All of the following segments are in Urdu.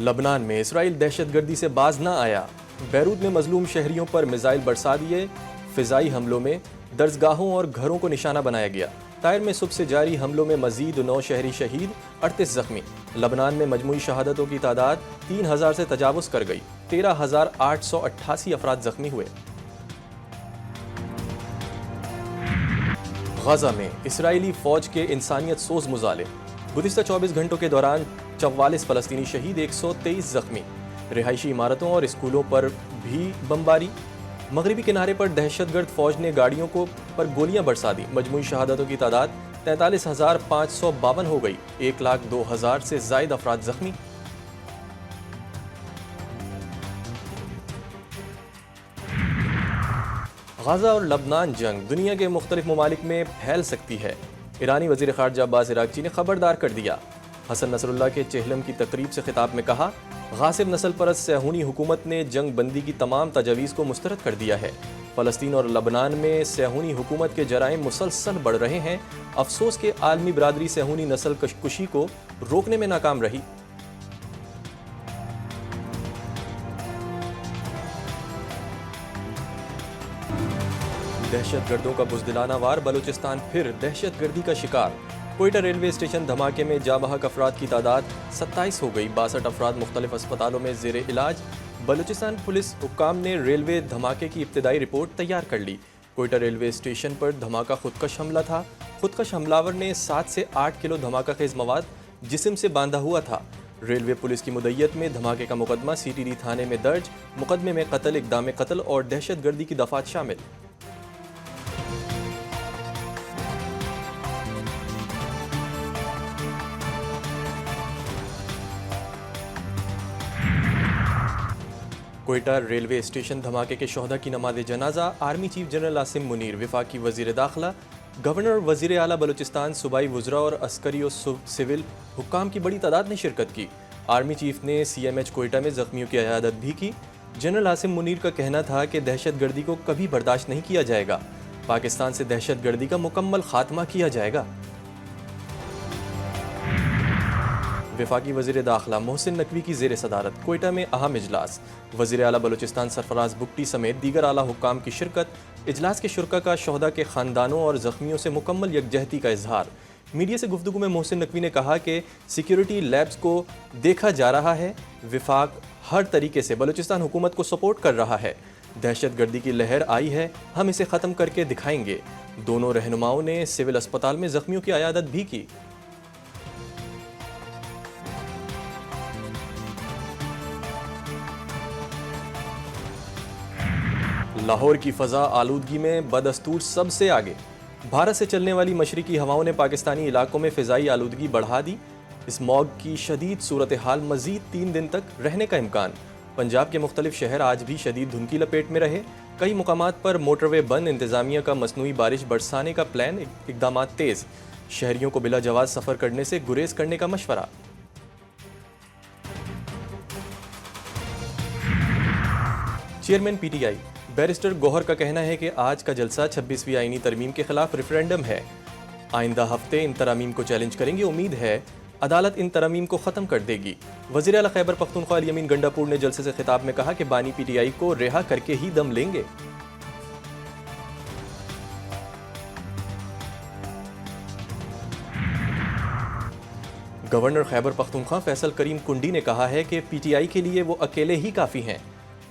لبنان میں اسرائیل دہشت گردی سے باز نہ آیا، بیروت میں مظلوم شہریوں پر میزائل برسا دیے، فضائی حملوں میں درسگاہوں اور گھروں کو نشانہ بنایا گیا۔ طائر میں صبح سے جاری حملوں میں مزید 9 شہری شہید، 38 زخمی۔ لبنان میں مجموعی شہادتوں کی تعداد 3000 سے تجاوز کر گئی، 13888 افراد زخمی ہوئے۔ غزہ میں اسرائیلی فوج کے انسانیت سوز مظالم، گزشتہ 24 گھنٹوں کے دوران 44 فلسطینی شہید، 123 زخمی۔ رہائشی عمارتوں اور اسکولوں پر بھی بمباری۔ مغربی کنارے پر دہشت گرد فوج نے گاڑیوں پر گولیاں برسا دی۔ مجموعی شہادتوں کی تعداد 43,552 ہو گئی، 1,02,000 سے زائد افراد زخمی۔ غزہ اور لبنان جنگ دنیا کے مختلف ممالک میں پھیل سکتی ہے، ایرانی وزیر خارجہ عباس عراقچی نے خبردار کر دیا۔ حسن نصر اللہ کے چہلم کی تقریب سے خطاب میں کہا، غاصب نسل پرست صہیونی حکومت نے جنگ بندی کی تمام تجاویز کو مسترد کر دیا ہے۔ فلسطین اور لبنان میں صہیونی حکومت کے جرائم مسلسل بڑھ رہے ہیں۔ افسوس کہ عالمی برادری صہیونی نسل کشی کو روکنے میں ناکام رہی۔ دہشت گردوں کا بزدلانہ وار، بلوچستان پھر دہشت گردی کا شکار۔ کوئٹہ ریلوے اسٹیشن دھماکے میں جاں بحق افراد کی تعداد 27 ہو گئی، 62 افراد مختلف اسپتالوں میں زیر علاج۔ بلوچستان پولیس حکام نے ریلوے دھماکے کی ابتدائی رپورٹ تیار کر لی۔ کوئٹہ ریلوے اسٹیشن پر دھماکہ خودکش حملہ تھا۔ خودکش حملاور نے 7 سے 8 کلو دھماکہ خیز مواد جسم سے باندھا ہوا تھا۔ ریلوے پولیس کی مدعیت میں دھماکے کا مقدمہ CTD تھانے میں درج، مقدمے میں قتل، اقدام قتل اور دہشت گردی کی دفعات شامل۔ کوئٹہ ریلوے اسٹیشن دھماکے کے شہداء کی نماز جنازہ، army chief general Asim Munir, وفاقی وزیر داخلہ، گورنر اور وزیر اعلیٰ بلوچستان، صوبائی وزراء اور عسکری و سول حکام کی بڑی تعداد نے شرکت کی۔ آرمی چیف نے CMH کوئٹہ میں زخمیوں کی عیادت بھی کی۔ جنرل عاصم منیر کا کہنا تھا کہ دہشت گردی کو کبھی برداشت نہیں کیا جائے گا، پاکستان سے دہشت گردی کا مکمل خاتمہ کیا جائے گا۔ وفاقی وزیر داخلہ محسن نقوی کی زیر صدارت کوئٹہ میں اہم اجلاس، وزیر اعلیٰ بلوچستان سرفراز بگٹی سمیت دیگر اعلیٰ حکام کی شرکت۔ اجلاس کے شرکاء کا شہداء کے خاندانوں اور زخمیوں سے مکمل یکجہتی کا اظہار۔ میڈیا سے گفتگو میں محسن نقوی نے کہا کہ سیکیورٹی لیبز کو دیکھا جا رہا ہے، وفاق ہر طریقے سے بلوچستان حکومت کو سپورٹ کر رہا ہے۔ دہشت گردی کی لہر آئی ہے، ہم اسے ختم کر کے دکھائیں گے۔ دونوں رہنماؤں نے سول اسپتال میں زخمیوں کی عیادت بھی کی۔ لاہور کی فضا آلودگی میں بدستور سب سے آگے، بھارت سے چلنے والی مشرقی ہواؤں نے پاکستانی علاقوں میں فضائی آلودگی بڑھا دی۔ اسموگ کی شدید صورتحال مزید 3 دن تک رہنے کا امکان۔ پنجاب کے مختلف شہر آج بھی شدید دھند کی لپیٹ میں رہے، کئی مقامات پر موٹر وے بند، انتظامیہ کا مصنوعی بارش برسانے کا پلان، اقدامات تیز، شہریوں کو بلا جواز سفر کرنے سے گریز کرنے کا مشورہ۔ چیئرمین PTI بیرسٹر گوہر کا کہنا ہے کہ آج کا جلسہ 26ویں آئینی ترمیم کے خلاف ریفرینڈم ہے، آئندہ ہفتے ان ترامیم کو چیلنج کریں گے، امید ہے عدالت ان ترامیم کو ختم کر دے گی۔ وزیر اعلیٰ خیبر پختونخوا الیمین گنڈاپور نے جلسے سے خطاب میں کہا کہ بانی PTI کو رہا کر کے ہی دم لیں گے۔ گورنر خیبر پختونخوا فیصل کریم کنڈی نے کہا ہے کہ PTI کے لیے وہ اکیلے ہی کافی ہیں۔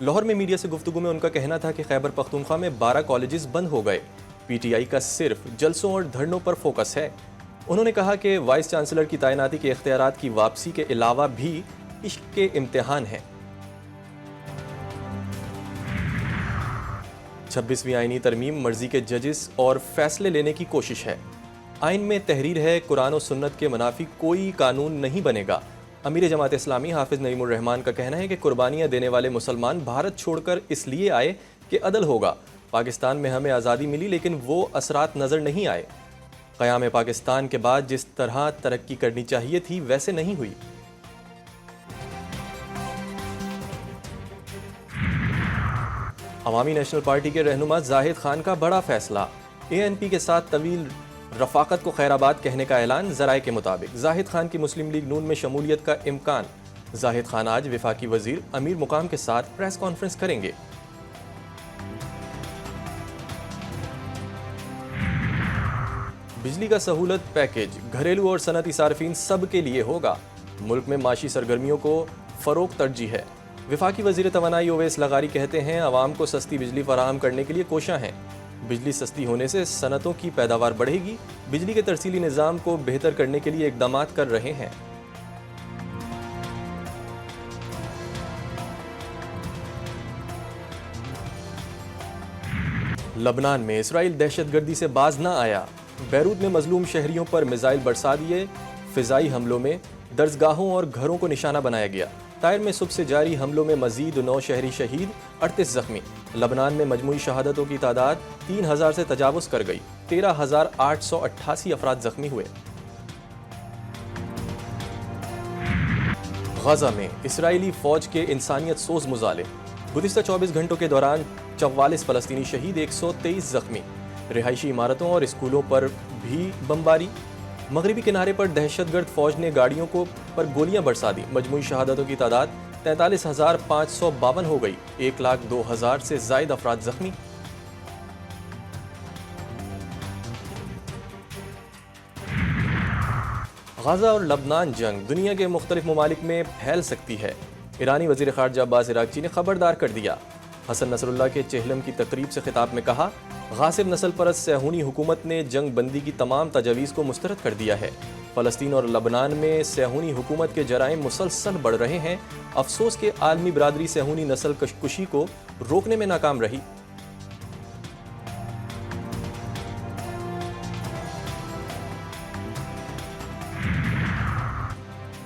لاہور میں میڈیا سے گفتگو میں ان کا کہنا تھا کہ خیبر پختونخوا میں 12 کالجز بند ہو گئے، PTI کا صرف جلسوں اور دھرنوں پر فوکس ہے۔ انہوں نے کہا کہ وائس چانسلر کی تعیناتی کے اختیارات کی واپسی کے علاوہ بھی عشق کے امتحان ہیں۔ 26ویں آئینی ترمیم مرضی کے ججز اور فیصلے لینے کی کوشش ہے۔ آئین میں تحریر ہے، قرآن و سنت کے منافی کوئی قانون نہیں بنے گا۔ امیر جماعت اسلامی حافظ نعیم الرحمان کا کہنا ہے کہ قربانیاں دینے والے مسلمان بھارت چھوڑ کر اس لیے آئے کہ عدل ہوگا۔ پاکستان میں ہمیں آزادی ملی لیکن وہ اثرات نظر نہیں آئے۔ قیام پاکستان کے بعد جس طرح ترقی کرنی چاہیے تھی ویسے نہیں ہوئی۔ عوامی نیشنل پارٹی کے رہنما زاہد خان کا بڑا فیصلہ، ANP کے ساتھ طویل رفاقت کو خیر آباد کہنے کا اعلان۔ ذرائع کے مطابق زاہد خان کی مسلم لیگ نون میں شمولیت کا امکان۔ زاہد خان آج وفاقی وزیر امیر مقام کے ساتھ پریس کانفرنس کریں گے۔ بجلی کا سہولت پیکیج گھریلو اور صنعتی صارفین سب کے لیے ہوگا۔ ملک میں معاشی سرگرمیوں کو فروغ ترجیح ہے۔ وفاقی وزیر توانائی اویس لغاری کہتے ہیں عوام کو سستی بجلی فراہم کرنے کے لیے کوشاں ہیں۔ بجلی سستی ہونے سے صنعتوں کی پیداوار بڑھے گی۔ بجلی کے ترسیلی نظام کو بہتر کرنے کے لیے اقدامات کر رہے ہیں۔ لبنان میں اسرائیل دہشت گردی سے باز نہ آیا۔ بیروت میں مظلوم شہریوں پر میزائل برسا دیے۔ فضائی حملوں میں درسگاہوں اور گھروں کو نشانہ بنایا گیا۔ طائر میں صبح سے جاری حملوں میں مزید 9 شہری شہید، 38 زخمی۔ لبنان میں مجموعی شہادتوں کی تعداد 3000 سے تجاوز کر گئی۔ 13,888 افراد زخمی ہوئے۔ غزہ میں اسرائیلی فوج کے انسانیت سوز مظاہرے۔ گزشتہ 24 گھنٹوں کے دوران 44 فلسطینی شہید، 123 زخمی۔ رہائشی عمارتوں اور اسکولوں پر بھی بمباری۔ مغربی کنارے پر دہشت گرد فوج نے گاڑیوں پر گولیاں برسا دی۔ مجموعی شہادتوں کی تعداد 43,552 ہو گئی۔ 1,02,000 سے زائد افراد زخمی۔ غزہ اور لبنان جنگ دنیا کے مختلف ممالک میں پھیل سکتی ہے۔ ایرانی وزیر خارجہ عباس عراقچی نے خبردار کر دیا۔ حسن نصر اللہ کے چہلم کی تقریب سے خطاب میں کہا، غاصب نسل پرست صہیونی حکومت نے جنگ بندی کی تمام تجاویز کو مسترد کر دیا ہے۔ فلسطین اور لبنان میں صہیونی حکومت کے جرائم مسلسل بڑھ رہے ہیں۔ افسوس کہ عالمی برادری صہیونی نسل کشی کو روکنے میں ناکام رہی۔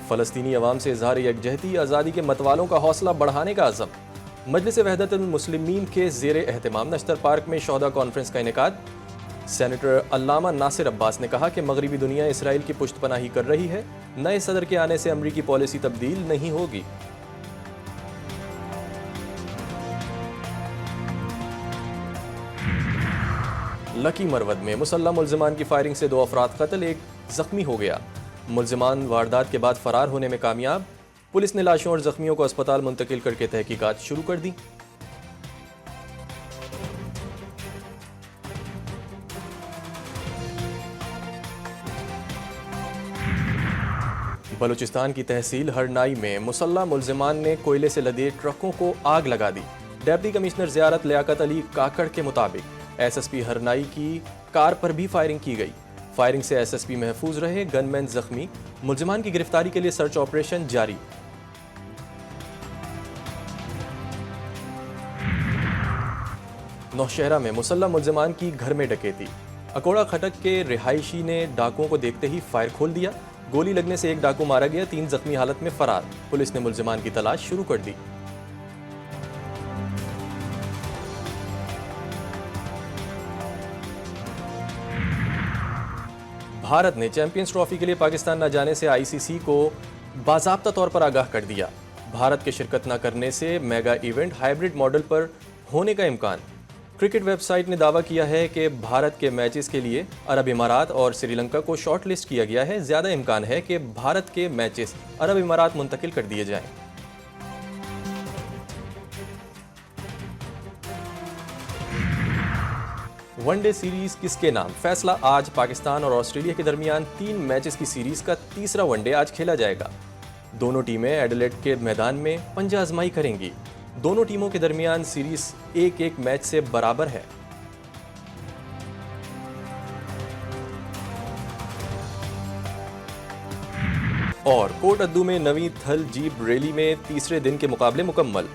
فلسطینی عوام سے اظہار یکجہتی، آزادی کے متوالوں کا حوصلہ بڑھانے کا عزم۔ مجلس وحدت المسلمین کے زیر اہتمام نشتر پارک میں شہداء کانفرنس کا انعقاد۔ سینیٹر علامہ ناصر عباس نے کہا کہ مغربی دنیا اسرائیل کی پشت پناہی کر رہی ہے۔ نئے صدر کے آنے سے امریکی پالیسی تبدیل نہیں ہوگی۔ لکی مرود میں مسلح ملزمان کی فائرنگ سے 2 افراد قتل، 1 زخمی ہو گیا۔ ملزمان واردات کے بعد فرار ہونے میں کامیاب۔ پولیس نے لاشوں اور زخمیوں کو اسپتال منتقل کر کے تحقیقات شروع کر دی۔ بلوچستان کی تحصیل ہرنائی میں مسلح ملزمان نے کوئلے سے لدے ٹرکوں کو آگ لگا دی۔ ڈپٹی کمشنر زیارت لیاقت علی کاکڑ کے مطابق ایس ایس پی ہرنائی کی کار پر بھی فائرنگ کی گئی۔ فائرنگ سے ایس ایس پی محفوظ رہے، گن مین زخمی۔ ملزمان کی گرفتاری کے لیے سرچ آپریشن جاری۔ نوشہرہ میں مسلح ملزمان کی گھر میں ڈکیتی۔ اکوڑا کھٹک کے رہائشی نے ڈاکوؤں کو دیکھتے ہی فائر کھول دیا۔ گولی لگنے سے 1 ڈاکو مارا گیا، 3 زخمی حالت میں فرار۔ پولیس نے ملزمان کی تلاش شروع کر دی۔ بھارت نے چیمپئنز ٹرافی کے لیے پاکستان نہ جانے سے آئی سی سی کو باضابطہ طور پر آگاہ کر دیا۔ بھارت کے شرکت نہ کرنے سے میگا ایونٹ ہائیبرڈ ماڈل پر ہونے کا امکان۔ کرکٹ ویب سائٹ نے دعویٰ کیا ہے کہ بھارت کے میچز کے لیے عرب امارات اور سری لنکا کو شارٹ لسٹ کیا گیا ہے۔ زیادہ امکان ہے کہ بھارت کے میچز عرب امارات منتقل کر دیے جائیں۔ ون ڈے سیریز کس کے نام؟ فیصلہ آج۔ پاکستان اور آسٹریلیا کے درمیان 3 میچز کی سیریز کا تیسرا ون ڈے آج کھیلا جائے گا۔ دونوں ٹیمیں ایڈیلیڈ کے میدان میں پنجہ آزمائی کریں گی۔ دونوں ٹیموں کے درمیان سیریز 1-1 میچ سے برابر ہے۔ اور کوٹ ادو میں نویں تھل جیپ ریلی میں تیسرے دن کے مقابلے مکمل۔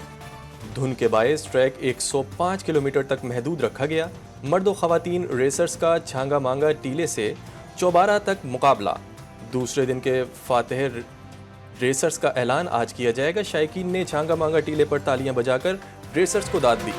دھند کے باعث ٹریک 105 کلومیٹر تک محدود رکھا گیا۔ مرد و خواتین ریسرز کا چھانگا مانگا ٹیلے سے چوبارہ تک مقابلہ۔ دوسرے دن کے فاتح ریسرز کا اعلان آج کیا جائے گا۔ شائقین نے چھانگا مانگا ٹیلے پر تالیاں بجا کر ریسرز کو داد دی۔